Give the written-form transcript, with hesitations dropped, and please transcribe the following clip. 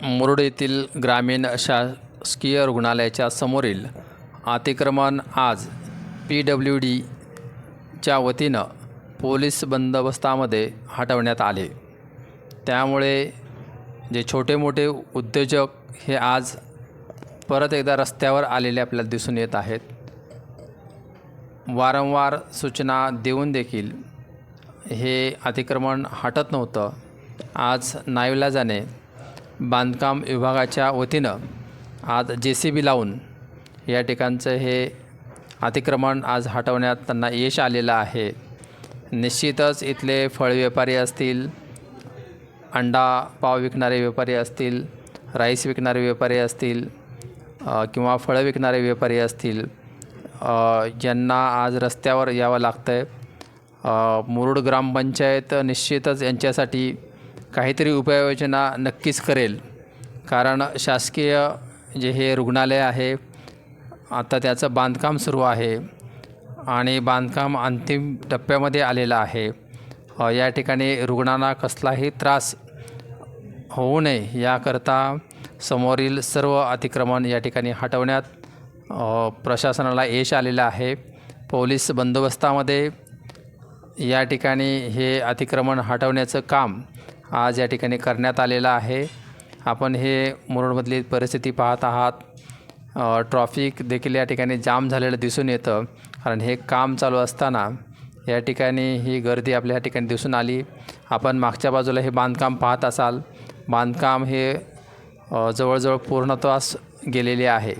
मुरुड येथील ग्रामीण शासकीय रुग्णालयाच्या समोरील अतिक्रमण आज PWDच्या वतीनं पोलीस बंदोबस्तामध्ये हटवण्यात आले। त्यामुळे जे छोटे मोठे उद्योजक हे आज परत एकदा रस्त्यावर आलेले आपल्याला दिसून येत आहेत। वारंवार सूचना देऊन देखील हे अतिक्रमण हटत नव्हतं। आज नाईलाजाने बांधकाम विभागाच्या वतीनं आज JCB लावून या ठिकाणचं हे अतिक्रमण आज हटवण्यात त्यांना यश आलेलं आहे। निश्चितच इथले फळ व्यापारी असतील, अंडा पाव विकणारे व्यापारी असतील, राईस विकणारे व्यापारी असतील किंवा फळं विकणारे व्यापारी असतील, ज्यांना आज रस्त्यावर यावं लागतं आहे। मुरुड ग्रामपंचायत निश्चितच यांच्यासाठी काहीतरी उपाययोजना नक्कीच करेल, कारण शासकीय जे हे रुग्णालय आहे आता त्याचं बांधकाम सुरू आहे आणि बांधकाम अंतिम टप्प्यामध्ये आलेलं आहे। या ठिकाणी रुग्णांना कसलाही त्रास होऊ नये याकरता समोरील सर्व अतिक्रमण या ठिकाणी हटवण्यात प्रशासनाला यश आलेलं आहे। पोलीस बंदोबस्तामध्ये या ठिकाणी हे अतिक्रमण हटवण्याचं काम आज या ठिकाणी करण्यात आलेलं आहे। आपण हे मुरुडमधली परिस्थिती पाहत आहात। ट्रॅफिक देखील या ठिकाणी जाम झालेलं दिसून येतं, कारण हे काम चालू असताना या ठिकाणी ही गर्दी आपल्या या ठिकाणी दिसून आली। आपण मागच्या बाजूला हे बांधकाम पाहत असाल, बांधकाम हे जवळजवळ पूर्णत्वास गेलेले आहे।